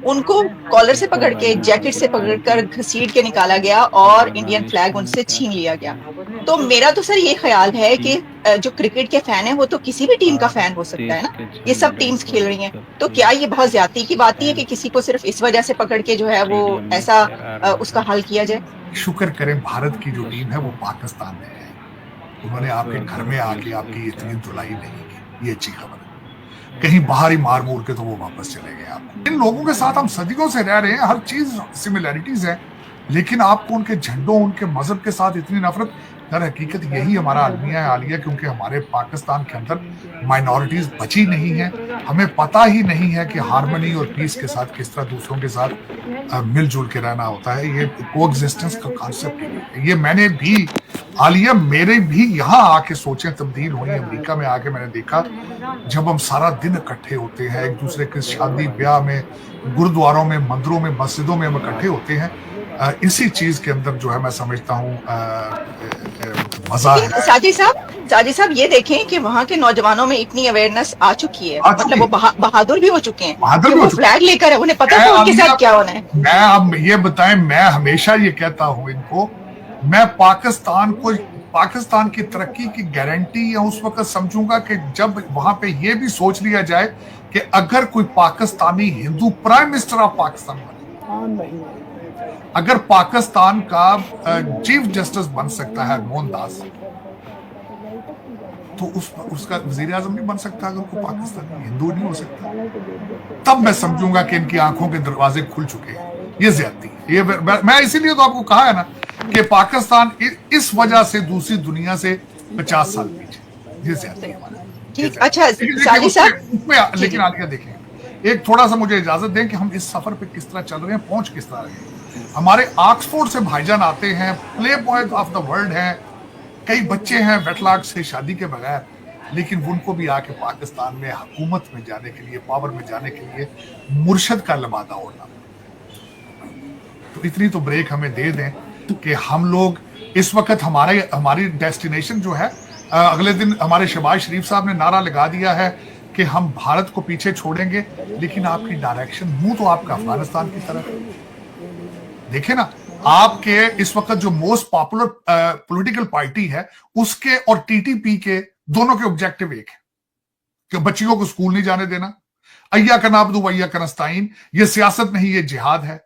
उनको कॉलर से पकड़ के, जैकेट से पकड़कर घसीट के निकाला गया और इंडियन फ्लैग उनसे छीन लिया गया। तो मेरा तो सर ये ख्याल है कि जो क्रिकेट के फैन है वो तो किसी भी टीम का फैन हो सकता है ना। ये सब टीम्स खेल रही हैं, तो क्या ये बहुत ज्यादती की बात नहीं है कि किसी को सिर्फ इस वजह से पकड़ के जो है वो ऐसा उसका हल किया जाए? शुक्र करें भारत की जो टीम है वो पाकिस्तान में है, उन्होंने आपके घर में आके आपकी इतनी धुलाई नहीं की, ये अच्छी खबर है। कहीं बाहर ही मार मूर के तो वो वापस चले गए। आपको इन लोगों के साथ हम सदियों से रह रहे हैं, हर चीज सिमिलैरिटीज है, लेकिन आपको उनके झंडों, उनके मजहब के साथ इतनी नफरत। दर हकीकत यही हमारा अलमिया है आलिया, क्योंकि हमारे पाकिस्तान के अंदर माइनॉरिटीज बची नहीं है। हमें पता ही नहीं है कि हार्मनी और पीस के साथ किस तरह दूसरों के साथ मिलजुल के रहना होता है। ये कोएग्जिस्टेंस का कॉन्सेप्ट ही नहीं है। ये मैंने भी आलिया, मेरे भी यहाँ आके सोचें तब्दील हुई। अमेरिका में आके मैंने देखा, जब हम सारा दिन इकट्ठे होते हैं एक दूसरे के शादी ब्याह में, गुरुद्वारों में, मंदिरों में, मस्जिदों में हम इकट्ठे होते हैं, इसी चीज के अंदर जो है मैं समझता हूँ मजा लेकिन है। साजिद साहब ये देखें कि वहाँ के नौजवानों में इतनी अवेयरनेस आ चुकी है, आ मतलब चुकी वो है, बहादुर भी हो चुके हैं बहादुर कि भी हो वो चुकी फ्लैग लेकर है, उन्हें पता है। है उनके अभी साथ क्या होना है। मैं अब ये बताएं, मैं हमेशा ये कहता हूं इनको, मैं पाकिस्तान की तरक्की की गारंटी या उस वक्त समझूंगा कि जब वहां पे ये भी सोच लिया जाए कि अगर कोई Pakistani Hindu prime minister of Pakistan बने, अगर पाकिस्तान का चीफ जस्टिस बन सकता है मोहनदास, तो उसका वजीर आजम नहीं बन सकता अगर कोई पाकिस्तानी हिंदू नहीं हो सकता। तब मैं समझूंगा कि इनकी आंखों के दरवाजे खुल चुके हैं। ये ज्यादती है। ये मैं इसीलिए तो आपको कहा है ना कि पाकिस्तान इस वजह से दूसरी दुनिया से 50 साल पीछे। ये ज्यादती है हमारे, ये ठीक, ज्यादती। अच्छा लेकिन देखिए साजिद उसमें साहब। उसमें जी लेकिन जी। आलिया देखें, एक थोड़ा सा मुझे इजाजत दें कि हम इस सफर पे किस तरह चल रहे हैं, पहुंच किस तरह रहे हैं। हमारे ऑक्सफोर्ड से भाईजान आते हैं, play boy of the world हैं, कई बच्चे हैं वेटलॉग से शादी के बगैर, लेकिन उनको भी आके पाकिस्तान में हुकूमत में जाने के लिए, पावर में जाने के लिए मुर्शद का लबादा ओढ़ना पड़ता। तो इतनी तो ब्रेक हमें दे दें कि हम लोग इस वक्त हमारी डेस्टिनेशन जो है, अगले दिन हमारे शहबाज शरीफ साहब ने नारा लगा दिया है कि हम भारत को पीछे छोड़ेंगे, लेकिन आपकी डायरेक्शन, मुंह तो आपका अफगानिस्तान की तरफ है। देखे ना, आपके इस वक्त जो मोस्ट पॉपुलर पॉलिटिकल पार्टी है, उसके और टीटीपी के दोनों के ऑब्जेक्टिव एक है कि बच्चियों को स्कूल नहीं जाने देना। अय्या का नाबदू वैया का नस्ताइन, ये सियासत नहीं, ये जिहाद है।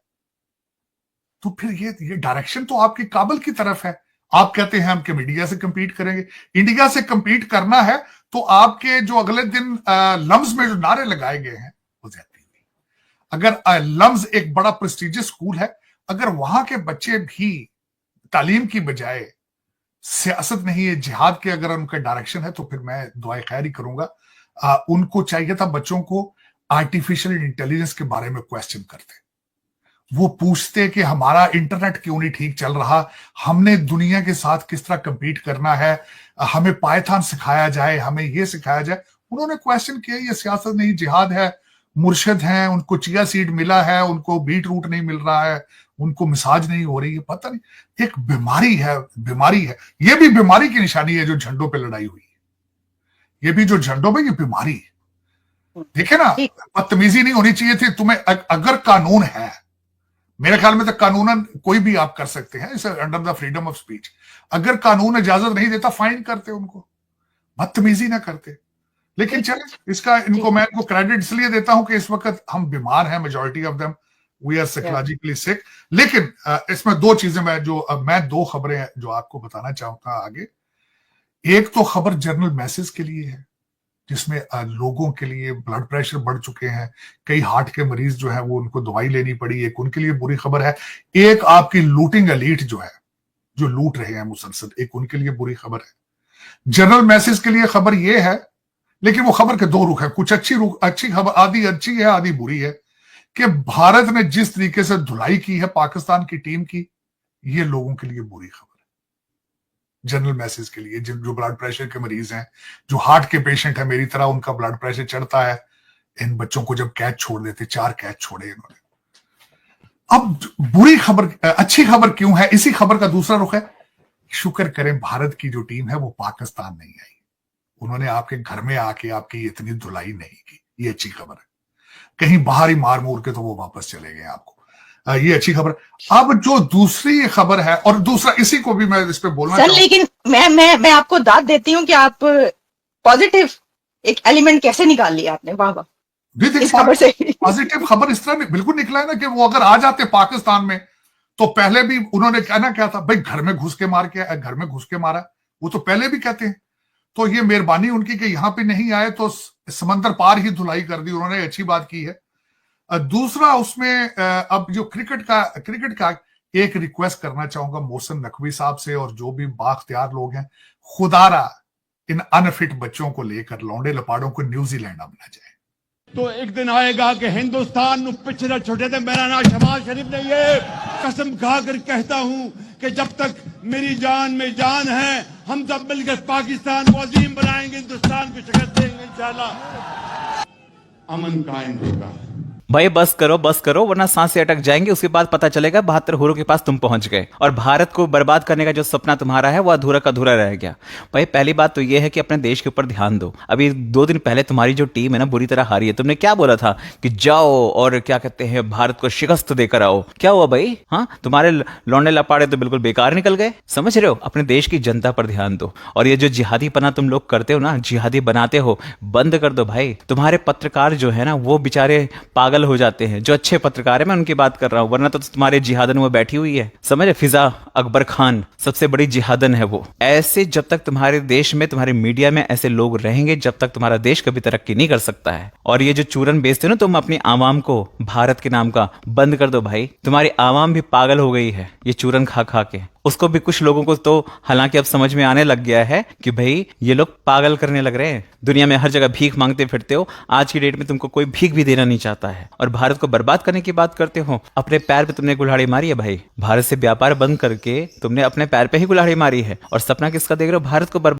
तो फिर ये डायरेक्शन तो आपकी काबल की तरफ है। आप कहते हैं हम कि इंडिया से कंपीट करेंगे। इंडिया से कंपीट करना है तो आपके जो अगले दिन लम्स में जो नारे लगाए गए हैं वो ज्यादा हुई। अगर लम्स एक बड़ा प्रेस्टिजियस स्कूल है, अगर वहां के बच्चे भी तालीम की बजाय सियासत नहीं है, जिहाद के अगर उनका डायरेक्शन है, तो फिर मैं दुआए खैर ही करूंगा। उनको चाहिए था बच्चों को आर्टिफिशियल इंटेलिजेंस के बारे में क्वेश्चन करते, वो पूछते कि हमारा इंटरनेट क्यों नहीं ठीक चल रहा, हमने दुनिया के साथ किस तरह कंपीट करना है, हमें पाइथन सिखाया जाए, हमें ये सिखाया जाए। उन्होंने क्वेश्चन किया, ये सियासत नहीं जिहाद है। मुर्शिद हैं, उनको चिया सीड मिला है, उनको बीट रूट नहीं मिल रहा है, उनको मिसाज नहीं हो रही है, पता नहीं। एक बीमारी है, बीमारी है। ये भी बीमारी की निशानी है जो झंडों पे लड़ाई हुई है। ये भी जो झंडों पे, ये बीमारी है। देखे ना, ठीक। बदतमीजी नहीं होनी चाहिए थी। तुम्हें अगर कानून है, मेरे ख्याल में तो कानूनन कोई भी आप कर सकते हैं, इसे under the freedom of speech. अगर कानून इजाजत नहीं देता, फाइन करते उनको, बदतमीजी ना करते। लेकिन ठीक। चले, मैं इनको क्रेडिट इसलिए देता हूं कि इस वक्त हम बीमार हैं, majority of them we are psychologically sick. लेकिन इसमें दो चीजें मैं दो खबरें जो आपको बताना चाहूंगा आगे। एक तो खबर जनरल मैसेज के लिए है, जिसमें लोगों के लिए ब्लड प्रेशर बढ़ चुके हैं, कई हार्ट के मरीज जो है वो उनको दवाई लेनी पड़ी, एक उनके लिए बुरी खबर है। एक आपकी लूटिंग एलीट जो है, जो लूट रहे हैं मुसलसल, एक उनके लिए बुरी खबर है। जनरल मैसेज के लिए खबर ये है, लेकिन वो खबर के दो रुख है, कुछ अच्छी खबर, आधी अच्छी है आधी बुरी है, कि भारत ने जिस तरीके से धुलाई की है पाकिस्तान की टीम की, ये लोगों के लिए बुरी खबर है। जनरल मैसेज के लिए, जो ब्लड प्रेशर के मरीज हैं, जो हार्ट के पेशेंट है मेरी तरह, उनका ब्लड प्रेशर चढ़ता है, इन बच्चों को जब कैच छोड़ देते, 4 कैच छोड़े इन्होंने। अब बुरी खबर, अच्छी खबर क्यों है, इसी खबर का दूसरा रुख है, शुक्र करें भारत की जो टीम है वो पाकिस्तान नहीं आई, उन्होंने आपके घर में आके आपकी इतनी धुलाई नहीं की, ये अच्छी खबर है। कहीं बाहर ही मार मूर के तो वो वापस चले गए आपको। ये अच्छी खबर। अब जो दूसरी खबर है, और दूसरा इसी को भी मैं इस पे बोलना सर, लेकिन मैं आपको दाद देती हूँ कि आप पॉजिटिव एक एलिमेंट कैसे निकाल लिया आपने, वाह वाह इस खबर से। पॉजिटिव खबर इस तरह बिल्कुल निकला है ना कि वो अगर आ जाते पाकिस्तान में तो पहले भी उन्होंने कहना क्या था, भाई घर में घुस के मारा, वो तो पहले भी कहते हैं। तो ये मेहरबानी उनकी कि यहां पे नहीं आए तो समंदर पार ही धुलाई कर दी उन्होंने, अच्छी बात की है। दूसरा उसमें अब जो क्रिकेट का एक रिक्वेस्ट करना चाहूंगा मोहसिन नकवी साहब से और जो भी बाख्तियार लोग हैं, खुदारा इन अनफिट बच्चों को लेकर, लौंडे लपाड़ों को न्यूजीलैंड अब ना जाए। तो एक दिन आएगा कि हिंदुस्तान नु पिछड़े छोटे थे। मेरा नाम शहबाज शरीफ नहीं है, कसम खाकर कहता हूं कि जब तक मेरी जान में जान है हम सब मिलकर पाकिस्तान को अजीम बनाएंगे, हिंदुस्तान को शिकस्त देंगे, इंशाल्लाह अमन कायम होगा। भाई बस करो वरना सांसें अटक जाएंगे। उसके बाद पता चलेगा 72 हुरों के पास तुम पहुंच गए और भारत को बर्बाद करने का जो सपना तुम्हारा है वो अधूरा का अधूरा रह गया। भाई पहली बात तो ये है कि अपने देश के ऊपर ध्यान दो। अभी 2 दिन पहले तुम्हारी जो टीम है ना बुरी तरह हारी है। तुमने क्या बोला था कि जाओ और क्या कहते हैं भारत को शिकस्त देकर आओ, क्या हुआ भाई? हाँ, तुम्हारे लौंडे लपाड़े तो बिल्कुल बेकार निकल गए। समझ रहे हो? अपने देश की जनता पर ध्यान दो। और ये जो जिहादी पना तुम लोग करते हो ना, जिहादी बनाते हो, बंद कर दो भाई। तुम्हारे पत्रकार जो है ना वो बेचारे पागल हो जाते हैं, जो अच्छे पत्रकार है, मैं उनकी बात कर रहा हूं, वरना तो तुम्हारे जिहादन वो बैठी हुई है। समझे? फिजा अकबर खान सबसे बड़ी जिहादन है वो। ऐसे जब तक तुम्हारे देश में, तुम्हारे मीडिया में ऐसे लोग रहेंगे, जब तक तुम्हारा देश कभी तरक्की नहीं कर सकता है। और ये जो चूरन बेचते हो ना तुम अपनी आवाम को भारत के नाम का, बंद कर दो भाई। तुम्हारी आवाम भी पागल हो गई है ये चूरन खा खा के। उसको भी कुछ लोगों को तो हालांकि अब समझ में आने लग गया है कि भाई ये लोग पागल करने लग रहे हैं। दुनिया में हर जगह भीख मांगते फिरते हो, आज की डेट में तुमको कोई भीख भी देना नहीं चाहता है और भारत को बर्बाद करने की बात करते हो। अपने पैर पे तुमने कुल्हाड़ी मारी है भाई। भारत से व्यापार बंद करके तुमने अपने पैर पे ही कुल्हाड़ी मारी है। और सपना किसका देख रहे हो? भारत को बर्बाद